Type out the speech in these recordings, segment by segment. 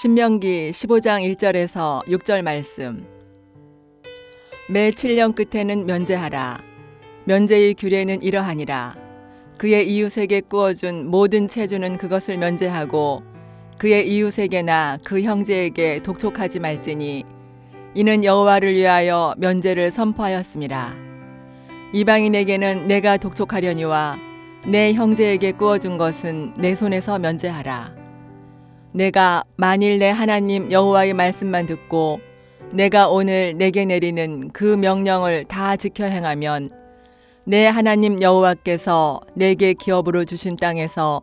신명기 15장 1절에서 6절 말씀. 매 7년 끝에는 면제하라. 면제의 규례는 이러하니라. 그의 이웃에게 꾸어준 모든 체주는 그것을 면제하고 그의 이웃에게나 그 형제에게 독촉하지 말지니 이는 여호와를 위하여 면제를 선포하였음이라. 이방인에게는 내가 독촉하려니와 내 형제에게 꾸어준 것은 내 손에서 면제하라. 내가 만일 내 하나님 여호와의 말씀만 듣고 내가 오늘 내게 내리는 그 명령을 다 지켜 행하면 내 하나님 여호와께서 내게 기업으로 주신 땅에서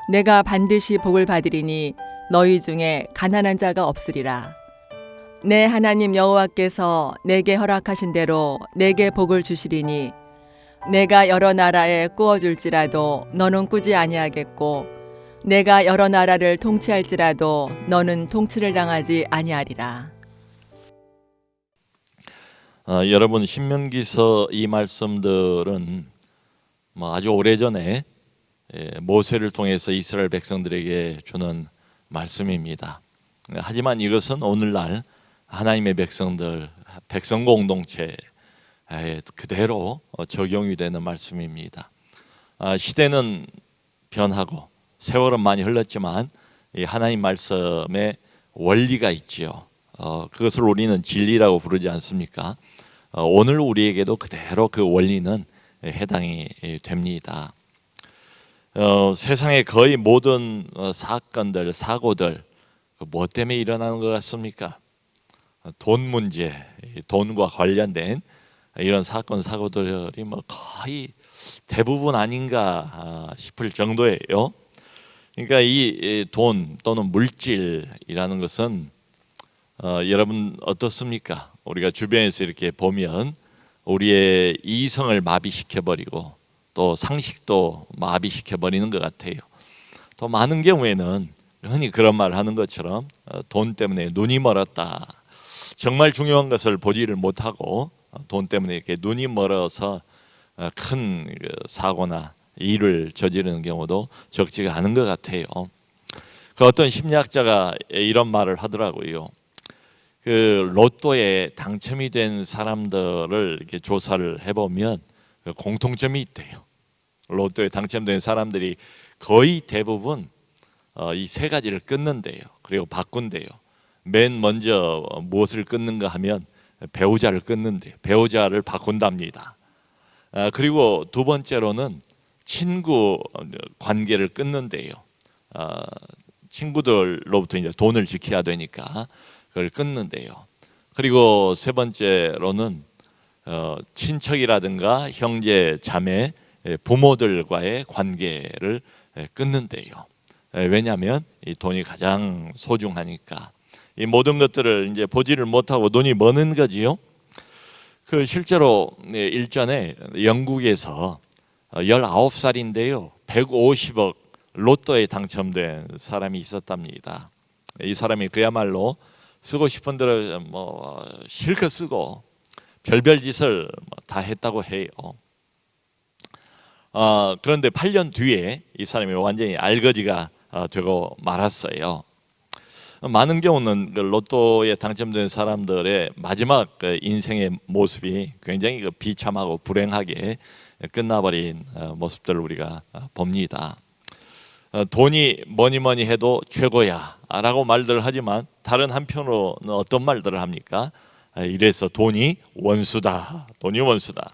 내가 반드시 복을 받으리니 너희 중에 가난한 자가 없으리라. 내 하나님 여호와께서 내게 허락하신 대로 내게 복을 주시리니 내가 여러 나라에 꾸어줄지라도 너는 꾸지 아니하겠고 내가 여러 나라를 통치할지라도 너는 통치를 당하지 아니하리라. 여러분, 신명기서 이 말씀들은 아주 오래전에 모세를 통해서 이스라엘 백성들에게 주는 말씀입니다. 하지만 이것은 오늘날 하나님의 백성들, 백성 공동체에 그대로 적용이 되는 말씀입니다. 시대는 변하고 세월은 많이 흘렀지만 이 하나님 말씀에 원리가 있지요. 그것을 우리는 진리라고 부르지 않습니까? 오늘 우리에게도 그대로 그 원리는 해당이 됩니다. 세상의 거의 모든 사건들, 사고들 뭐 때문에 일어나는 것 같습니까? 돈 문제, 돈과 관련된 이런 사건, 사고들이 거의 대부분 아닌가 싶을 정도예요. 그러니까 이 돈 또는 물질이라는 것은 여러분 어떻습니까? 우리가 주변에서 이렇게 보면 우리의 이성을 마비시켜버리고 또 상식도 마비시켜버리는 것 같아요. 또 많은 경우에는 흔히 그런 말 하는 것처럼 돈 때문에 눈이 멀었다. 정말 중요한 것을 보지를 못하고 돈 때문에 이렇게 눈이 멀어서 큰 사고나 일을 저지르는 경우도 적지가 않은 것 같아요. 그 어떤 심리학자가 이런 말을 하더라고요. 그 로또에 당첨이 된 사람들을 이렇게 조사를 해보면 공통점이 있대요. 로또에 당첨된 사람들이 거의 대부분 이 세 가지를 끊는데요. 그리고 바꾼대요. 맨 먼저 무엇을 끊는가 하면 배우자를 끊는데요. 배우자를 바꾼답니다. 그리고 두 번째로는 친구 관계를 끊는데요. 친구들로부터 이제 돈을 지켜야 되니까 그걸 끊는데요. 그리고 세 번째로는 친척이라든가 형제, 자매, 부모들과의 관계를 끊는데요. 왜냐하면 이 돈이 가장 소중하니까. 이 모든 것들을 이제 보지를 못하고 눈이 머는 거지요. 그 실제로 일전에 영국에서 19살인데요 150억 로또에 당첨된 사람이 있었답니다. 이 사람이 그야말로 쓰고 싶은 대로 실컷 쓰고 별별 짓을 다 했다고 해요. 그런데 8년 뒤에 이 사람이 완전히 알거지가 되고 말았어요. 많은 경우는 로또에 당첨된 사람들의 마지막 인생의 모습이 굉장히 비참하고 불행하게 끝나버린 모습들을 우리가 봅니다. 돈이 뭐니 해도 최고야 라고 말들을 하지만 다른 한편으로는 어떤 말들을 합니까? 이래서 돈이 원수다. 돈이 원수다.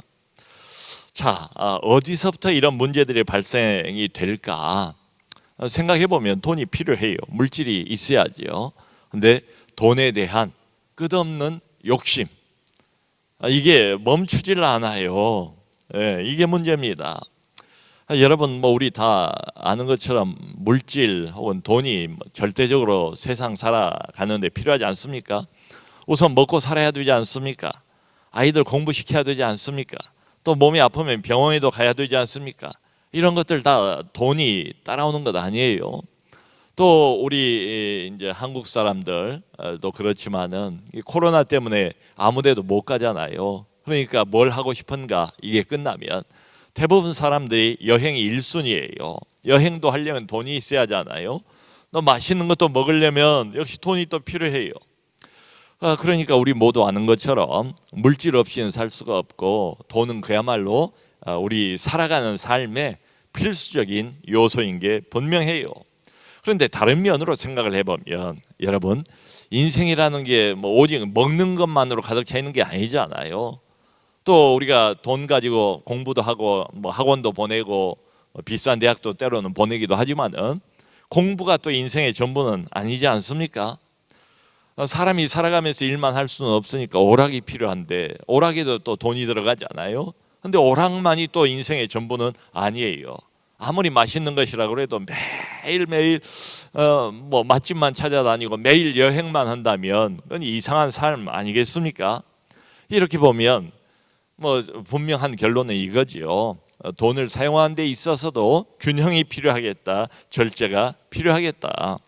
자, 어디서부터 이런 문제들이 발생이 될까? 생각해보면 돈이 필요해요. 물질이 있어야죠. 근데 돈에 대한 끝없는 욕심, 이게 멈추질 않아요. 이게 문제입니다. 여러분 우리 다 아는 것처럼 물질 혹은 돈이 절대적으로 세상 살아가는 데 필요하지 않습니까? 우선 먹고 살아야 되지 않습니까? 아이들 공부시켜야 되지 않습니까? 또 몸이 아프면 병원에도 가야 되지 않습니까? 이런 것들 다 돈이 따라오는 것 아니에요. 또 우리 이제 한국 사람들도 그렇지만은 코로나 때문에 아무데도 못 가잖아요. 그러니까 뭘 하고 싶은가 이게 끝나면 대부분 사람들이 여행이 1순위예요. 여행도 하려면 돈이 있어야 하잖아요. 또 맛있는 것도 먹으려면 역시 돈이 또 필요해요. 그러니까 우리 모두 아는 것처럼 물질 없이는 살 수가 없고 돈은 그야말로 우리 살아가는 삶의 필수적인 요소인 게 분명해요. 그런데 다른 면으로 생각을 해보면 여러분, 인생이라는 게 뭐 오직 먹는 것만으로 가득 차 있는 게 아니잖아요. 또 우리가 돈 가지고 공부도 하고 뭐 학원도 보내고 비싼 대학도 때로는 보내기도 하지만은 공부가 또 인생의 전부는 아니지 않습니까? 사람이 살아가면서 일만 할 수는 없으니까 오락이 필요한데 오락에도 또 돈이 들어가잖아요. 근데 오락만이 또 인생의 전부는 아니에요. 아무리 맛있는 것이라고 해도 매일매일 뭐 맛집만 찾아다니고 매일 여행만 한다면 그건 이상한 삶 아니겠습니까? 이렇게 보면 뭐 분명한 결론은 이거지요. 돈을 사용하는 데 있어서도 균형이 필요하겠다. 절제가 필요하겠다.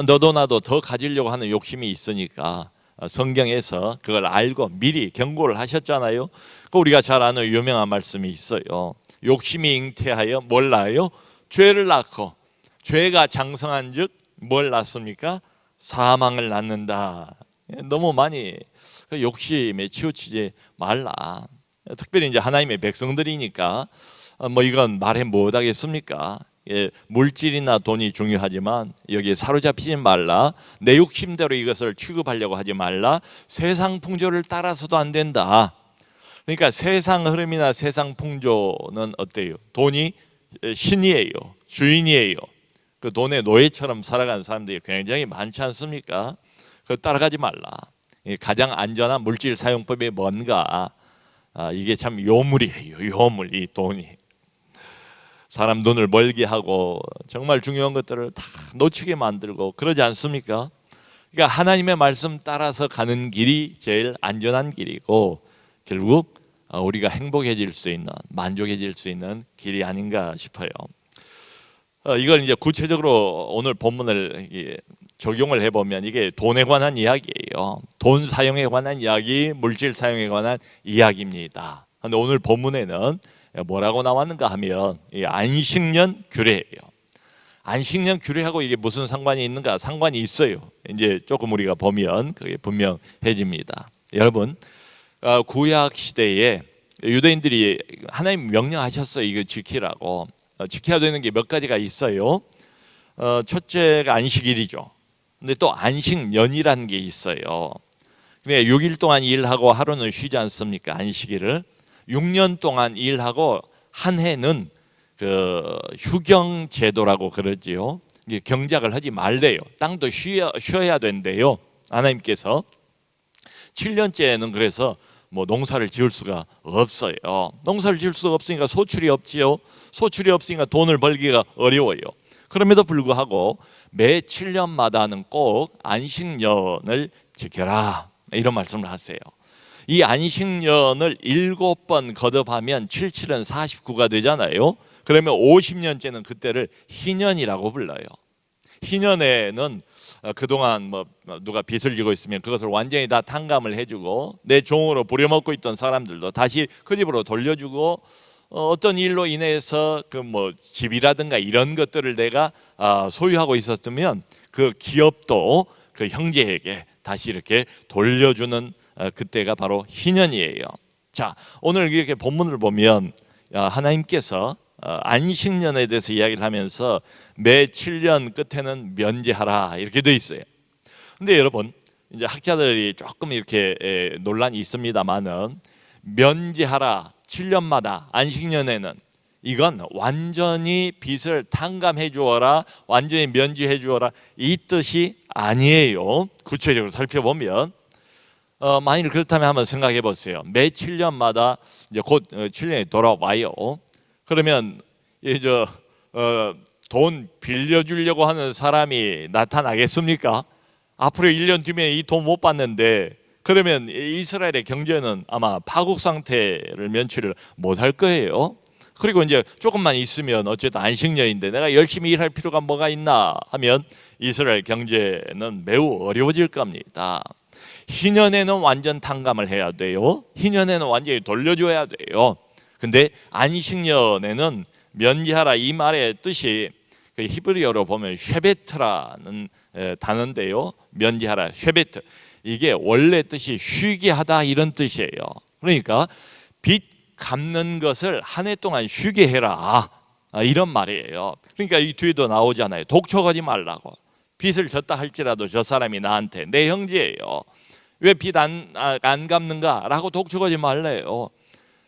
너도 나도 더 가지려고 하는 욕심이 있으니까 성경에서 그걸 알고 미리 경고를 하셨잖아요. 우리가 잘 아는 유명한 말씀이 있어요. 욕심이 잉태하여 뭘 낳아요? 죄를 낳고 죄가 장성한 즉 뭘 낳습니까? 사망을 낳는다. 너무 많이 욕심에 치우치지 말라. 특별히 이제 하나님의 백성들이니까 뭐 이건 말해 못하겠습니까? 물질이나 돈이 중요하지만 여기에 사로잡히지 말라. 내 욕심대로 이것을 취급하려고 하지 말라. 세상 풍조를 따라서도 안 된다. 그러니까 세상 흐름이나 세상 풍조는 어때요? 돈이 신이에요, 주인이에요. 그 돈의 노예처럼 살아가는 사람들이 굉장히 많지 않습니까? 그거 따라가지 말라. 가장 안전한 물질 사용법이 뭔가? 이게 참 요물이에요. 요물. 이 돈이 사람 눈을 멀게 하고 정말 중요한 것들을 다 놓치게 만들고 그러지 않습니까? 그러니까 하나님의 말씀 따라서 가는 길이 제일 안전한 길이고 결국 우리가 행복해질 수 있는, 만족해질 수 있는 길이 아닌가 싶어요. 이걸 이제 구체적으로 오늘 본문을 적용을 해보면 이게 돈에 관한 이야기예요. 돈 사용에 관한 이야기, 물질 사용에 관한 이야기입니다. 그런데 오늘 본문에는 뭐라고 나왔는가 하면 안식년 규례예요. 안식년 규례하고 이게 무슨 상관이 있는가? 상관이 있어요. 이제 조금 우리가 보면 그게 분명해집니다. 여러분, 구약 시대에 유대인들이 하나님 명령하셨어요. 이거 지키라고. 지켜야 되는 게 몇 가지가 있어요. 첫째가 안식일이죠. 근데 또 안식년이라는 게 있어요. 그래 6일 동안 일하고 하루는 쉬지 않습니까? 안식일을 6년 동안 일하고 한 해는 그 휴경 제도라고 그러지요. 경작을 하지 말래요. 땅도 쉬어야 된대요. 하나님께서 7년째는 그래서 뭐 농사를 지을 수가 없어요. 농사를 지을 수가 없으니까 소출이 없지요. 소출이 없으니까 돈을 벌기가 어려워요. 그럼에도 불구하고 매 7년마다는 꼭 안식년을 지켜라 이런 말씀을 하세요. 이 안식년을 7번 거듭하면 77은 49가 되잖아요. 그러면 50년째는 그때를 희년이라고 불러요. 희년에는 그동안 뭐 누가 빚을 지고 있으면 그것을 완전히 다 탕감을 해주고 내 종으로 부려먹고 있던 사람들도 다시 그 집으로 돌려주고 어떤 일로 인해서 그 뭐 집이라든가 이런 것들을 내가 소유하고 있었으면 그 기업도 그 형제에게 다시 이렇게 돌려주는 그때가 바로 희년이에요. 자, 오늘 이렇게 본문을 보면 하나님께서 안식년에 대해서 이야기를 하면서 매 7년 끝에는 면제하라 이렇게 돼 있어요. 근데 여러분 이제 학자들이 조금 이렇게 논란이 있습니다만은 면제하라 7년마다 안식년에는 이건 완전히 빚을 탕감해 주어라, 완전히 면제해 주어라 이 뜻이 아니에요. 구체적으로 살펴보면 만일 그렇다면 한번 생각해 보세요. 매 7년마다 이제 곧 7년이 돌아와요. 그러면 이제 돈 빌려주려고 하는 사람이 나타나겠습니까? 앞으로 1년 뒤면 이 돈 못 받는데 그러면 이스라엘의 경제는 아마 파국 상태를 면치를 못할 거예요. 그리고 이제 조금만 있으면 어쨌든 안식년인데 내가 열심히 일할 필요가 뭐가 있나 하면 이스라엘 경제는 매우 어려워질 겁니다. 희년에는 완전 탕감을 해야 돼요. 희년에는 완전히 돌려줘야 돼요. 근데 안식년에는 면제하라 이 말의 뜻이 그 히브리어로 보면 쉐베트라는 단어인데요. 면제하라, 쉐베트. 이게 원래 뜻이 쉬게 하다 이런 뜻이에요. 그러니까 빚 갚는 것을 한 해 동안 쉬게 해라, 이런 말이에요. 그러니까 이 뒤에도 나오잖아요. 독촉하지 말라고. 빚을 졌다 할지라도 저 사람이 나한테 내 형제예요. 왜 빚 안 갚는가? 라고 독촉하지 말래요.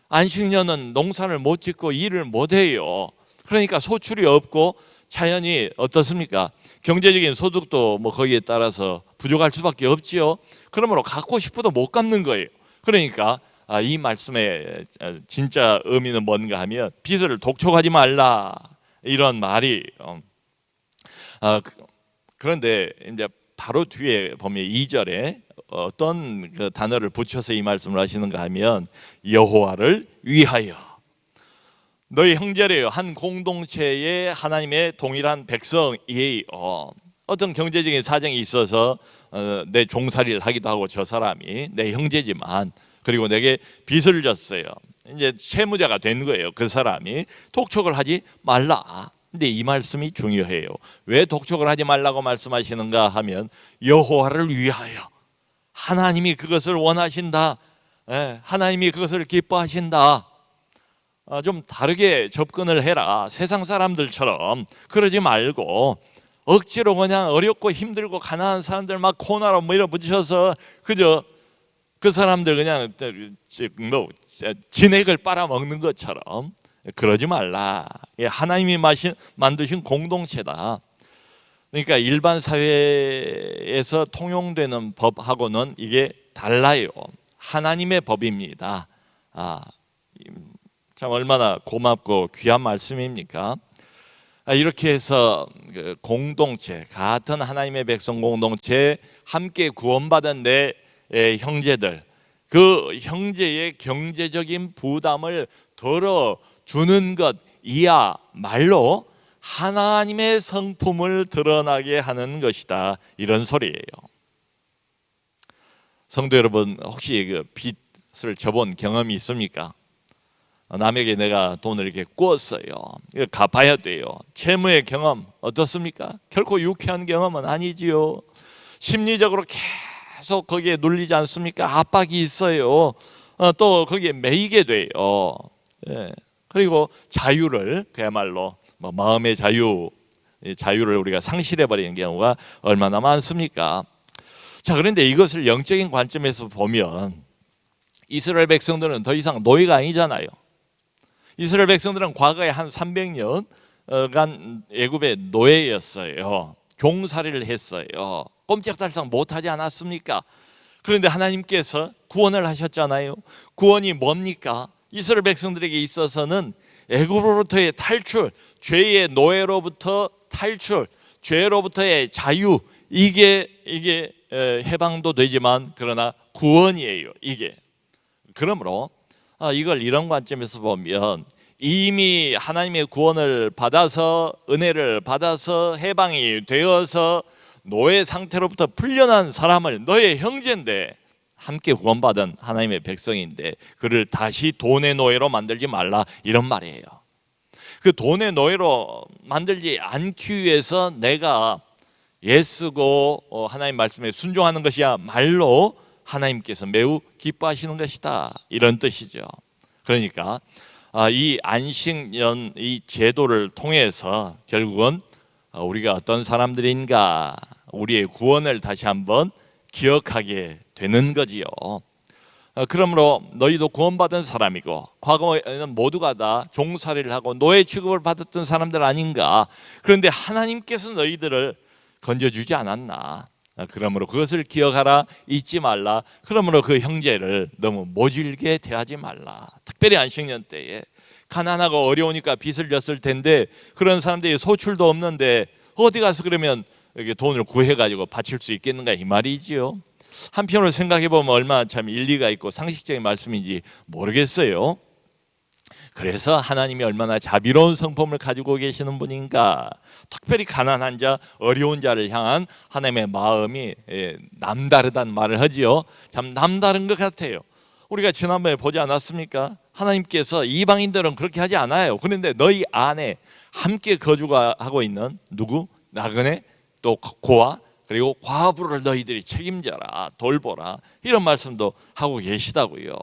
안식년은 농사를 못 짓고 일을 못 해요. 그러니까 소출이 없고 자연히 어떻습니까? 경제적인 소득도 뭐 거기에 따라서 부족할 수밖에 없지요. 그러므로 갖고 싶어도 못 갚는 거예요. 그러니까 이 말씀의 진짜 의미는 뭔가 하면 빚을 독촉하지 말라, 이런 말이에요. 그런데 이제 바로 뒤에 보면 2절에 어떤 그 단어를 붙여서 이 말씀을 하시는가 하면 여호와를 위하여. 너희 형제래요. 한 공동체의 하나님의 동일한 백성이에요. 어떤 경제적인 사정이 있어서 내 종살이를 하기도 하고 저 사람이 내 형제지만, 그리고 내게 빚을 졌어요. 이제 채무자가 된 거예요. 그 사람이. 독촉을 하지 말라. 근데 이 말씀이 중요해요. 왜 독촉을 하지 말라고 말씀하시는가 하면 여호와를 위하여. 하나님이 그것을 원하신다. 하나님이 그것을 기뻐하신다. 좀 다르게 접근을 해라. 세상 사람들처럼 그러지 말고 억지로 그냥 어렵고 힘들고 가난한 사람들 막 코너로 밀어붙여서 그저 그 사람들 그냥 뭐 진액을 빨아먹는 것처럼 그러지 말라. 하나님이 만드신 공동체다. 그러니까 일반 사회에서 통용되는 법하고는 이게 달라요. 하나님의 법입니다. 참 얼마나 고맙고 귀한 말씀입니까? 이렇게 해서 공동체, 같은 하나님의 백성 공동체, 함께 구원받은 내 형제들, 그 형제의 경제적인 부담을 덜어주는 것 이야말로 하나님의 성품을 드러나게 하는 것이다, 이런 소리예요. 성도 여러분, 혹시 그 빚을 져본 경험이 있습니까? 남에게 내가 돈을 이렇게 꾸었어요. 이거 갚아야 돼요. 채무의 경험 어떻습니까? 결코 유쾌한 경험은 아니지요. 심리적으로 계속 거기에 눌리지 않습니까? 압박이 있어요. 또 거기에 매이게 돼요. 그리고 자유를, 그야말로 뭐 마음의 자유를 우리가 상실해 버리는 경우가 얼마나 많습니까? 자, 그런데 이것을 영적인 관점에서 보면 이스라엘 백성들은 더 이상 노예가 아니잖아요. 이스라엘 백성들은 과거에 한 300년간 애굽의 노예였어요. 종살이를 했어요. 꼼짝달싹 못하지 않았습니까? 그런데 하나님께서 구원을 하셨잖아요. 구원이 뭡니까? 이스라엘 백성들에게 있어서는 애굽으로부터의 탈출, 죄의 노예로부터 탈출, 죄로부터의 자유, 이게 해방도 되지만 그러나 구원이에요. 이게. 그러므로 이걸 이런 관점에서 보면 이미 하나님의 구원을 받아서, 은혜를 받아서 해방이 되어서 노예 상태로부터 풀려난 사람을, 너의 형제인데, 함께 구원받은 하나님의 백성인데 그를 다시 돈의 노예로 만들지 말라, 이런 말이에요. 그 돈의 노예로 만들지 않기 위해서 내가 애쓰고 하나님 말씀에 순종하는 것이야말로 하나님께서 매우 기뻐하시는 것이다, 이런 뜻이죠. 그러니까 이 안식년, 이 제도를 통해서 결국은 우리가 어떤 사람들인가, 우리의 구원을 다시 한번 기억하게 되는 거지요. 그러므로 너희도 구원받은 사람이고 과거에는 모두가 다 종살이를 하고 노예 취급을 받았던 사람들 아닌가. 그런데 하나님께서 너희들을 건져주지 않았나. 그러므로 그것을 기억하라, 잊지 말라. 그러므로 그 형제를 너무 모질게 대하지 말라. 특별히 안식년 때에 가난하고 어려우니까 빚을 졌을 텐데 그런 사람들이 소출도 없는데 어디 가서 그러면 돈을 구해가지고 바칠 수 있겠는가, 이 말이지요. 한편으로 생각해 보면 얼마나 참 일리가 있고 상식적인 말씀인지 모르겠어요. 그래서 하나님이 얼마나 자비로운 성품을 가지고 계시는 분인가. 특별히 가난한 자, 어려운 자를 향한 하나님의 마음이 남다르다는 말을 하지요. 참 남다른 것 같아요. 우리가 지난번에 보지 않았습니까? 하나님께서 이방인들은 그렇게 하지 않아요. 그런데 너희 안에 함께 거주하고 있는 누구? 나그네, 또 고아, 그리고 과부를 너희들이 책임져라, 돌보라, 이런 말씀도 하고 계시다고요.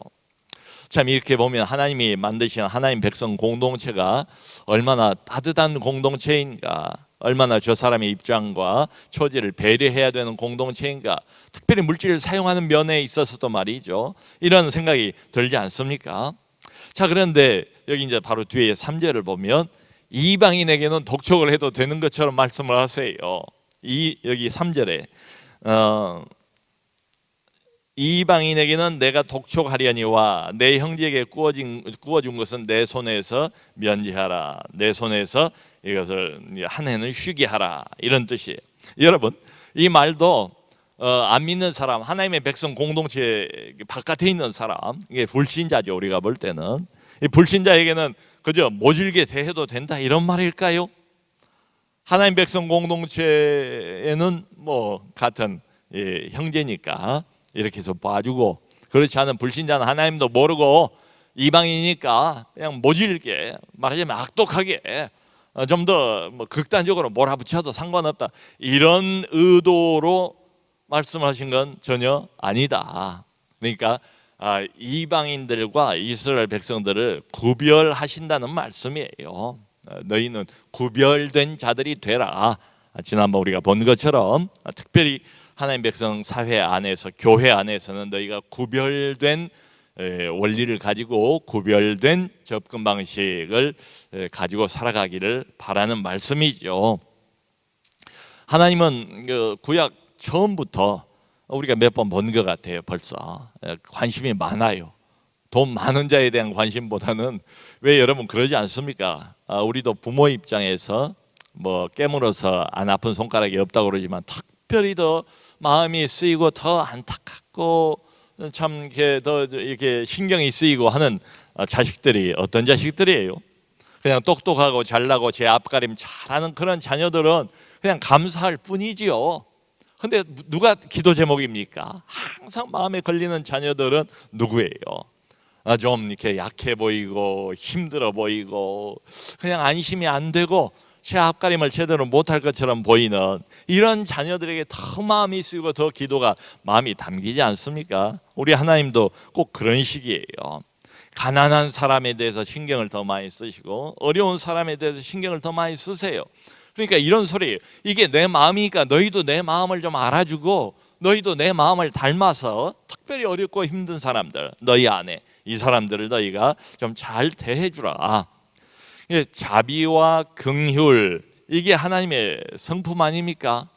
참 이렇게 보면 하나님이 만드신 하나님 백성 공동체가 얼마나 따뜻한 공동체인가, 얼마나 저 사람의 입장과 처지를 배려해야 되는 공동체인가, 특별히 물질을 사용하는 면에 있어서도 말이죠, 이런 생각이 들지 않습니까? 자, 그런데 여기 이제 바로 뒤에 3절을 보면 이방인에게는 독촉을 해도 되는 것처럼 말씀을 하세요. 여기 3절에 이방인에게는 내가 독촉하려니와 내 형제에게 구워준 것은 내 손에서 면제하라, 내 손에서 이것을 한 해는 쉬게 하라, 이런 뜻이에요. 여러분, 이 말도 안 믿는 사람, 하나님의 백성 공동체 바깥에 있는 사람, 이게 불신자죠. 우리가 볼 때는 이 불신자에게는 그저 모질게 대해도 된다, 이런 말일까요? 하나님 백성 공동체에는 뭐 같은 형제니까 이렇게 해서 봐주고, 그렇지 않은 불신자는 하나님도 모르고 이방이니까 그냥 모질게, 말하자면 악독하게 좀 더 뭐 극단적으로 몰아붙여도 상관없다, 이런 의도로 말씀하신 건 전혀 아니다. 그러니까 이방인들과 이스라엘 백성들을 구별하신다는 말씀이에요. 너희는 구별된 자들이 되라. 지난번 우리가 본 것처럼 특별히 하나님 백성 사회 안에서, 교회 안에서는 너희가 구별된 원리를 가지고 구별된 접근 방식을 가지고 살아가기를 바라는 말씀이죠. 하나님은 그 구약 처음부터 우리가 몇 번 본 것 같아요. 벌써 관심이 많아요. 돈 많은 자에 대한 관심보다는, 왜 여러분 그러지 않습니까? 우리도 부모 입장에서 뭐 깨물어서 안 아픈 손가락이 없다고 그러지만 특별히 더 마음이 쓰이고 더 안타깝고 참 더 이렇게 신경이 쓰이고 하는 자식들이 어떤 자식들이에요? 그냥 똑똑하고 잘나고 제 앞가림 잘하는 그런 자녀들은 그냥 감사할 뿐이지요. 근데 누가 기도 제목입니까? 항상 마음에 걸리는 자녀들은 누구예요? 좀 이렇게 약해 보이고 힘들어 보이고 그냥 안심이 안 되고 제 앞가림을 제대로 못할 것처럼 보이는 이런 자녀들에게 더 마음이 쓰이고 더 기도가 마음이 담기지 않습니까? 우리 하나님도 꼭 그런 식이에요. 가난한 사람에 대해서 신경을 더 많이 쓰시고 어려운 사람에 대해서 신경을 더 많이 쓰세요. 그러니까 이런 소리예요. 이게 내 마음이니까 너희도 내 마음을 좀 알아주고 너희도 내 마음을 닮아서 특별히 어렵고 힘든 사람들, 너희 안에 이 사람들을 너희가 좀 잘 대해주라. 자비와 긍휼, 이게 하나님의 성품 아닙니까?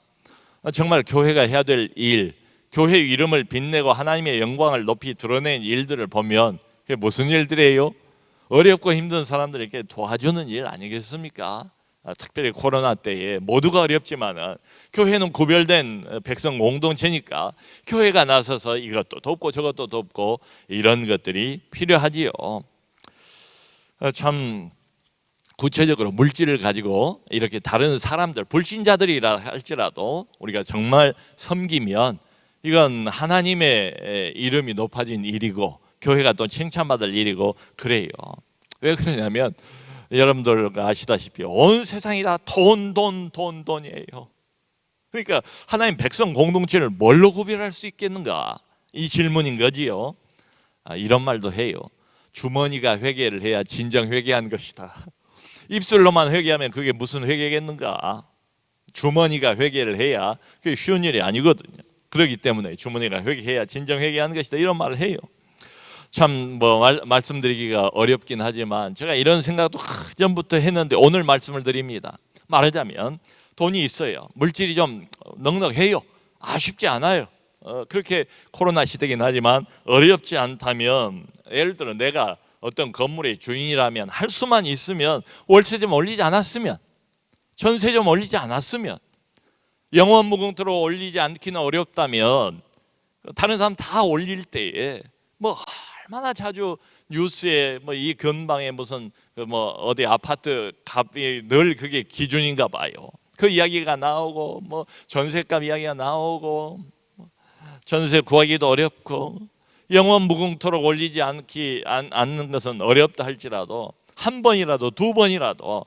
정말 교회가 해야 될 일, 교회 이름을 빛내고 하나님의 영광을 높이 드러낸 일들을 보면 그게 무슨 일들이에요? 어렵고 힘든 사람들에게 도와주는 일 아니겠습니까? 특별히 코로나 때에 모두가 어렵지만 교회는 구별된 백성 공동체니까 교회가 나서서 이것도 돕고 저것도 돕고 이런 것들이 필요하지요. 참 구체적으로 물질을 가지고 이렇게 다른 사람들, 불신자들이라 할지라도 우리가 정말 섬기면 이건 하나님의 이름이 높아진 일이고 교회가 또 칭찬받을 일이고 그래요. 왜 그러냐면 여러분들 아시다시피 온 세상이 다 돈이에요. 그러니까 하나님 백성 공동체를 뭘로 구별할 수 있겠는가? 이 질문인 거지요. 이런 말도 해요. 주머니가 회개를 해야 진정 회개한 것이다. 입술로만 회개하면 그게 무슨 회개겠는가? 주머니가 회개를 해야 그게 쉬운 일이 아니거든요. 그렇기 때문에 주머니가 회개해야 진정 회개한 것이다, 이런 말을 해요. 참 뭐 말씀드리기가 어렵긴 하지만 제가 이런 생각도 전부터 했는데 오늘 말씀을 드립니다. 말하자면 돈이 있어요. 물질이 좀 넉넉해요. 쉽지 않아요. 그렇게 코로나 시대긴 하지만 어렵지 않다면, 예를 들어 내가 어떤 건물의 주인이라면 할 수만 있으면, 월세 좀 올리지 않았으면, 전세 좀 올리지 않았으면, 영원 무궁토로 올리지 않기는 어렵다면 다른 사람 다 올릴 때에 뭐 얼마나 자주 뉴스에 뭐 이 근방에 무슨 뭐 어디 아파트 값이 늘 그게 기준인가 봐요. 그 이야기가 나오고 뭐 전세값 이야기가 나오고 전세 구하기도 어렵고 영원 무궁토록 올리지 않는 것은 어렵다 할지라도 한 번이라도 두 번이라도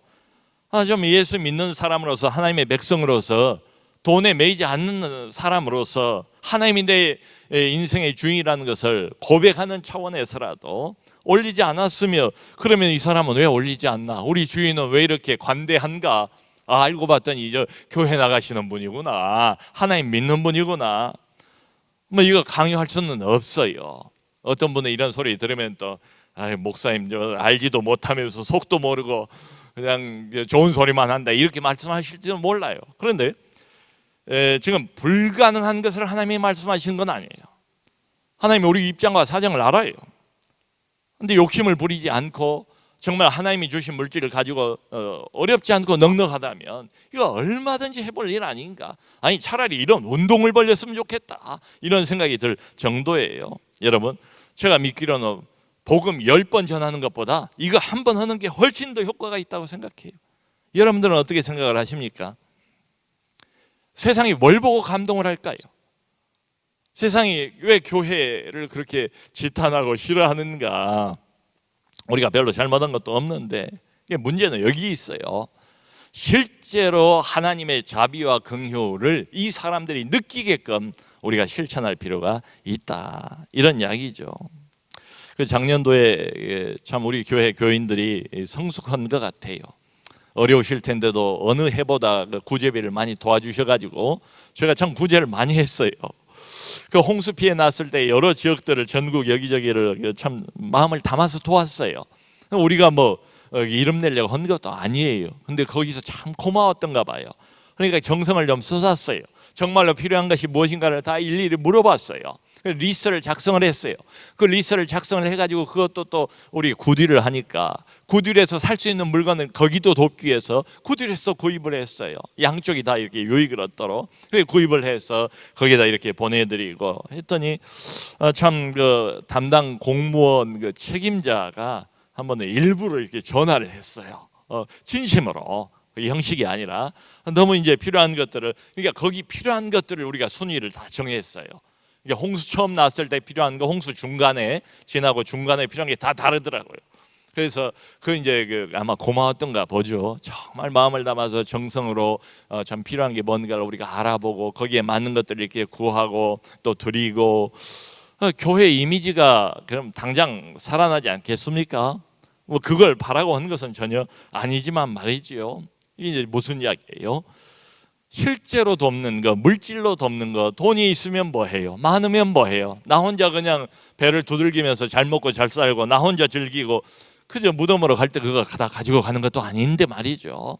좀 예수 믿는 사람으로서, 하나님의 백성으로서, 돈에 매이지 않는 사람으로서 하나님이 내 인생의 주인이라는 것을 고백하는 차원에서라도 올리지 않았으며, 그러면 이 사람은 왜 올리지 않나? 우리 주인은 왜 이렇게 관대한가? 알고 봤더니 저 교회 나가시는 분이구나, 하나님 믿는 분이구나. 뭐 이거 강요할 수는 없어요. 어떤 분은 이런 소리 들으면 또 목사님 저 알지도 못하면서 속도 모르고 그냥 좋은 소리만 한다, 이렇게 말씀하실지는 몰라요. 그런데 지금 불가능한 것을 하나님이 말씀하시는 건 아니에요. 하나님이 우리 입장과 사정을 알아요. 근데 욕심을 부리지 않고 정말 하나님이 주신 물질을 가지고 어렵지 않고 넉넉하다면 이거 얼마든지 해볼 일 아닌가? 아니 차라리 이런 운동을 벌렸으면 좋겠다, 이런 생각이 들 정도예요. 여러분, 제가 믿기로는 복음 10번 전하는 것보다 이거 한 번 하는 게 훨씬 더 효과가 있다고 생각해요. 여러분들은 어떻게 생각을 하십니까? 세상이 뭘 보고 감동을 할까요? 세상이 왜 교회를 그렇게 지탄하고 싫어하는가? 우리가 별로 잘못한 것도 없는데 문제는 여기 있어요. 실제로 하나님의 자비와 긍휼을 이 사람들이 느끼게끔 우리가 실천할 필요가 있다, 이런 이야기죠. 그 작년도에 참 우리 교회 교인들이 성숙한 것 같아요. 어려우실 텐데도 어느 해보다 구제비를 많이 도와주셔가지고 제가 참 구제를 많이 했어요. 그 홍수 피해 났을 때 여러 지역들을, 전국 여기저기를 참 마음을 담아서 도왔어요. 우리가 뭐 이름 내려고 한 것도 아니에요. 근데 거기서 참 고마웠던가 봐요. 그러니까 정성을 좀 쏟았어요. 정말로 필요한 것이 무엇인가를 다 일일이 물어봤어요. 리스트를 작성을 했어요. 그 리스트를 작성을 해가지고 그것도 또 우리 굿윌을 하니까 굿윌에서 살 수 있는 물건을 거기도 돕기 위해서 굿윌에서 구입을 했어요. 양쪽이 다 이렇게 유익을 얻도록 구입을 해서 거기다 이렇게 보내드리고 했더니 참 그 담당 공무원 그 책임자가 한 번은 일부러 이렇게 전화를 했어요. 진심으로. 형식이 아니라 너무 이제 필요한 것들을, 그러니까 거기 필요한 것들을 우리가 순위를 다 정했어요. 홍수 처음 났을 때 필요한 거, 홍수 중간에 지나고 중간에 필요한 게 다 다르더라고요. 그래서 이제 아마 고마웠던가 보죠. 정말 마음을 담아서 정성으로 참 필요한 게 뭔가를 우리가 알아보고 거기에 맞는 것들을 이렇게 구하고 또 드리고, 교회 이미지가 그럼 당장 살아나지 않겠습니까? 뭐 그걸 바라고 한 것은 전혀 아니지만 말이지요. 이게 무슨 이야기예요? 실제로 돕는 거, 물질로 돕는 거, 돈이 있으면 뭐 해요? 많으면 뭐 해요? 나 혼자 그냥 배를 두들기면서 잘 먹고 잘 살고 나 혼자 즐기고 그저 무덤으로 갈 때 그거 다 가지고 가는 것도 아닌데 말이죠.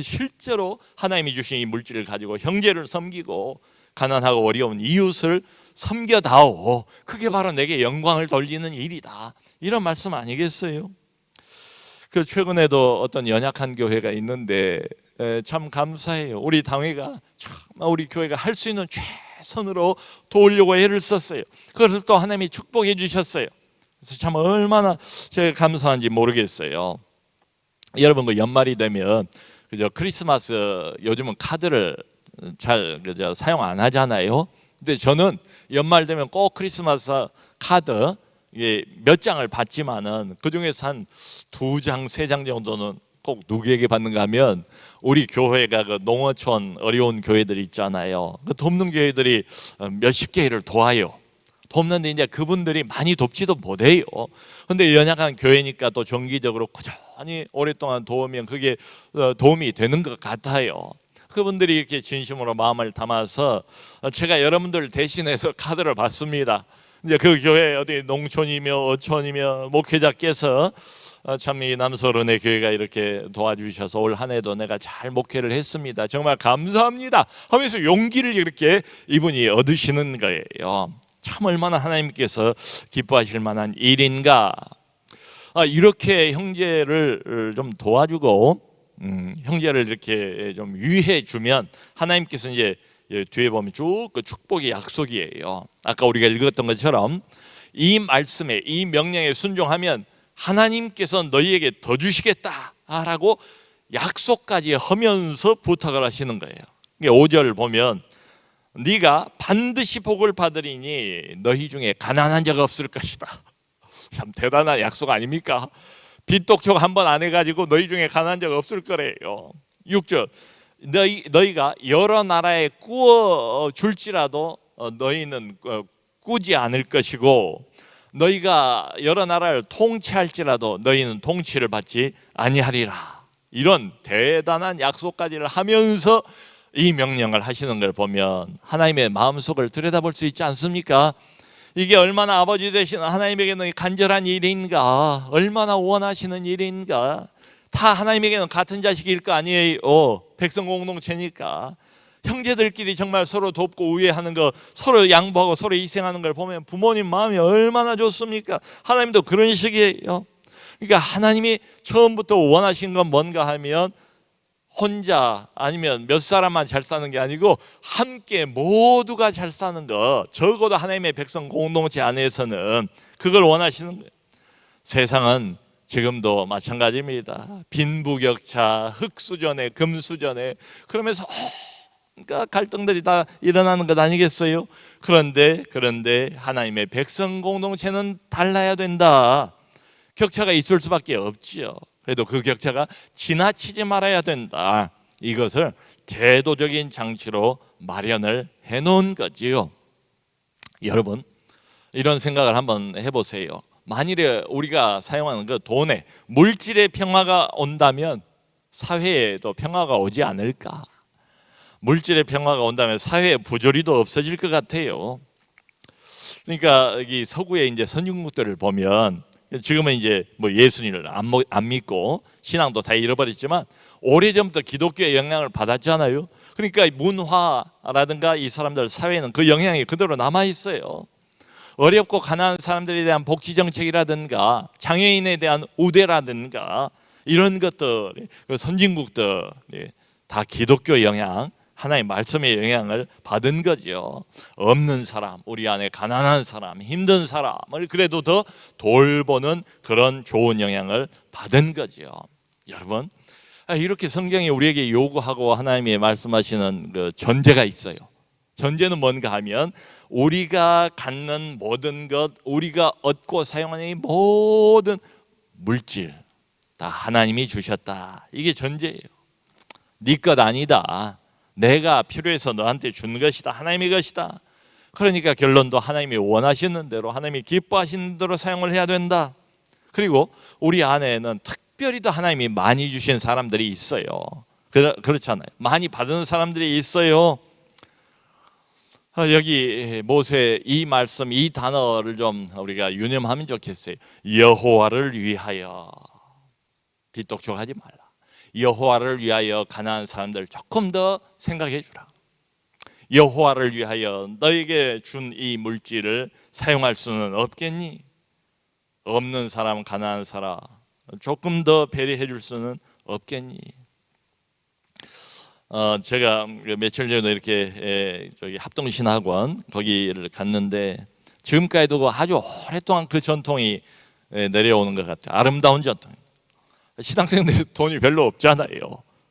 실제로 하나님이 주신 이 물질을 가지고 형제를 섬기고 가난하고 어려운 이웃을 섬겨다오, 그게 바로 내게 영광을 돌리는 일이다, 이런 말씀 아니겠어요? 그 최근에도 어떤 연약한 교회가 있는데 참 감사해요. 우리 당회가 정말 우리 교회가 할 수 있는 최선으로 도우려고 애를 썼어요. 그래서 또 하나님이 축복해 주셨어요. 그래서 참 얼마나 제가 감사한지 모르겠어요. 여러분, 그 연말이 되면 그저 크리스마스 요즘은 카드를 잘 사용 안 하잖아요. 근데 저는 연말 되면 꼭 크리스마스 카드 몇 장을 받지만은 그 중에서 한 2장, 3장 정도는 꼭 누구에게 받는가 하면 우리 교회가 그 농어촌 어려운 교회들 있잖아요. 그 돕는 교회들이 몇십 개를 도와요. 돕는데 이제 그분들이 많이 돕지도 못해요. 근데 연약한 교회니까 또 정기적으로 꾸준히 오랫동안 도우면 그게 도움이 되는 것 같아요. 그분들이 이렇게 진심으로 마음을 담아서 제가 여러분들 대신해서 카드를 받습니다. 이제 그 교회 어디 농촌이며 어촌이며 목회자께서 참 이 남서른의 교회가 이렇게 도와주셔서 올 한 해도 내가 잘 목회를 했습니다, 정말 감사합니다 하면서 용기를 이렇게 이분이 얻으시는 거예요. 참 얼마나 하나님께서 기뻐하실 만한 일인가. 이렇게 형제를 좀 도와주고 형제를 이렇게 좀 위해 주면 하나님께서 이제 뒤에 보면 쭉 그 축복의 약속이에요. 아까 우리가 읽었던 것처럼 이 말씀에, 이 명령에 순종하면 하나님께서 너희에게 더 네가 반드시 복을 받으리니 너희 중에 가난한 자가 없을 것이다. 참 대단한 약속 아닙니까? 빚독촉 한번 안 해가지고 너희 중에 가난한 자가 없을 거래요. 6절 너희가 여러 나라에 꾸어 줄지라도 너희는 꾸지 않을 것이고 너희가 여러 나라를 통치할지라도 너희는 통치를 받지 아니하리라. 이런 대단한 약속까지를 하면서 이 명령을 하시는 걸 보면 하나님의 마음속을 들여다볼 수 있지 않습니까? 이게 얼마나 아버지 되시는 하나님에게는 간절한 일인가, 얼마나 원하시는 일인가. 다 하나님에게는 같은 자식일 거 아니에요. 백성 공동체니까. 형제들끼리 정말 서로 돕고 우애하는 거, 서로 양보하고 서로 희생하는 걸 보면 부모님 마음이 얼마나 좋습니까? 하나님도 그런 식이에요. 그러니까 하나님이 처음부터 원하신 건 뭔가 하면 혼자 아니면 몇 사람만 잘 사는 게 아니고 함께 모두가 잘 사는 것, 적어도 하나님의 백성 공동체 안에서는 그걸 원하시는 거예요. 세상은 지금도 마찬가지입니다. 빈부격차, 흙수저네, 금수저네, 그러면서 그러니까 갈등들이 다 일어나는 것 아니겠어요? 그런데 하나님의 백성 공동체는 달라야 된다. 격차가 있을 수밖에 없지요. 그래도 그 격차가 지나치지 말아야 된다. 이것을 제도적인 장치로 마련을 해놓은 거지요. 여러분, 이런 생각을 한번 해보세요. 만일에 우리가 사용하는 그 돈에 물질의 평화가 온다면 사회에도 평화가 오지 않을까? 물질의 평화가 온다면 사회의 부조리도 없어질 것 같아요. 그러니까 여기 서구의 이제 선진국들을 보면 지금은 이제 뭐 예수님을 안 믿고 신앙도 다 잃어버렸지만 오래전부터 기독교의 영향을 받았잖아요. 그러니까 문화라든가 이 사람들 사회에는 그 영향이 그대로 남아 있어요. 어렵고 가난한 사람들에 대한 복지 정책이라든가 장애인에 대한 우대라든가 이런 것들, 선진국들 다 기독교 영향, 하나의 말씀의 영향을 받은 거죠. 없는 사람, 우리 안에 가난한 사람, 힘든 사람을 그래도 더 돌보는 그런 좋은 영향을 받은 거죠. 여러분, 이렇게 성경이 우리에게 요구하고 하나님이 말씀하시는 그 전제가 있어요. 전제는 뭔가 하면 우리가 갖는 모든 것, 우리가 얻고 사용하는 이 모든 물질 다 하나님이 주셨다. 이게 전제예요. 네 것 아니다. 내가 필요해서 너한테 준 것이다. 하나님의 것이다. 그러니까 결론도 하나님이 원하시는 대로, 하나님이 기뻐하시는 대로 사용을 해야 된다. 그리고 우리 안에는 특별히 더 하나님이 많이 주신 사람들이 있어요. 그렇잖아요. 많이 받은 사람들이 있어요. 여기 모세 이 말씀, 이 단어를 좀 우리가 유념하면 좋겠어요. 여호와를 위하여. 빚독촉하지 말라. 여호와를 위하여 가난한 사람들 조금 더 생각해 주라. 여호와를 위하여 너에게 준 이 물질을 사용할 수는 없겠니? 없는 사람, 가난한 사람 조금 더 배려해 줄 수는 없겠니? 제가 며칠 전에 이렇게 저기 합동신학원 거기를 갔는데 지금까지도 아주 오랫동안 그 전통이 내려오는 것 같아요. 아름다운 전통. 신학생들이 돈이 별로 없잖아요.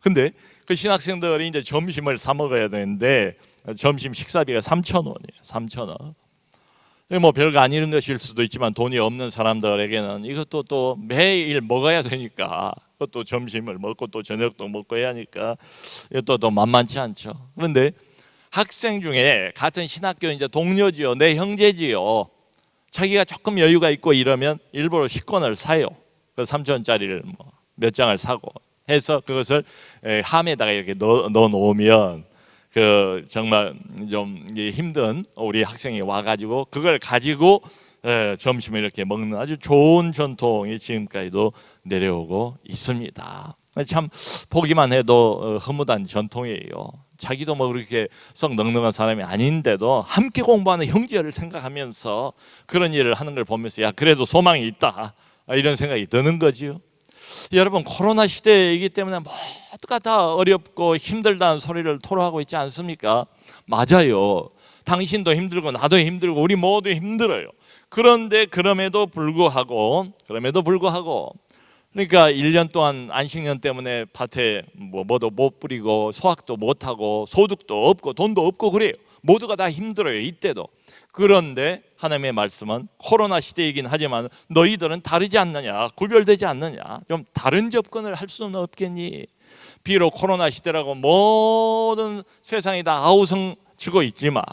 근데 그 신학생들이 이제 점심을 사 먹어야 되는데 점심 식사비가 3,000원이에요. 3,000원. 뭐 별거 아닌 것일 수도 있지만 돈이 없는 사람들에게는 이것도 또 매일 먹어야 되니까 그것도 점심을 먹고 또 저녁도 먹고 해야 하니까 이것도 만만치 않죠. 그런데 학생 중에 같은 신학교 이제 동료지요, 내 형제지요. 자기가 조금 여유가 있고 이러면 일부러 식권을 사요. 그 3,000원짜리를 뭐 몇 장을 사고 해서 그것을 함에다가 이렇게 넣어 놓으면 그 정말 좀 힘든 우리 학생이 와가지고 그걸 가지고 점심을 이렇게 먹는 아주 좋은 전통이 지금까지도 내려오고 있습니다. 참 보기만 해도 허무한 전통이에요. 자기도 뭐 그렇게 썩 넉넉한 사람이 아닌데도 함께 공부하는 형제를 생각하면서 그런 일을 하는 걸 보면서 야 그래도 소망이 있다 이런 생각이 드는 거지요. 여러분 코로나 시대이기 때문에 모두가 다 어렵고 힘들다는 소리를 토로하고 있지 않습니까? 맞아요. 당신도 힘들고 나도 힘들고 우리 모두 힘들어요. 그런데 그럼에도 불구하고 그러니까 1년 동안 안식년 때문에 밭에 뭐도 못 뿌리고 소확도 못 하고 소득도 없고 돈도 없고 그래요. 모두가 다 힘들어요, 이때도. 그런데 하나님의 말씀은 코로나 시대이긴 하지만 너희들은 다르지 않느냐, 구별되지 않느냐, 좀 다른 접근을 할 수는 없겠니? 비록 코로나 시대라고 모든 세상이 다 아우성치고 있지만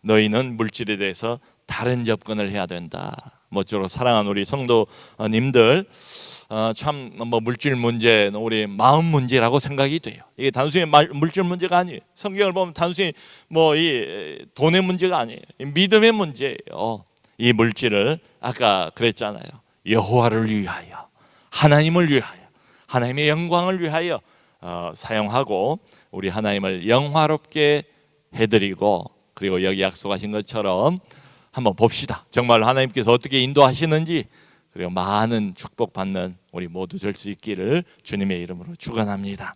너희는 물질에 대해서 다른 접근을 해야 된다. 모쪼록 사랑하는 우리 성도님들, 참 물질 문제는 우리 마음 문제라고 생각이 돼요. 이게 단순히 물질 문제가 아니에요. 성경을 보면 단순히 이 돈의 문제가 아니에요. 믿음의 문제예요. 이 물질을 아까 그랬잖아요. 여호와를 위하여, 하나님을 위하여, 하나님의 영광을 위하여 사용하고 우리 하나님을 영화롭게 해드리고, 그리고 여기 약속하신 것처럼 한번 봅시다. 정말 하나님께서 어떻게 인도하시는지, 그리고 많은 축복받는 우리 모두 될 수 있기를 주님의 이름으로 축원합니다.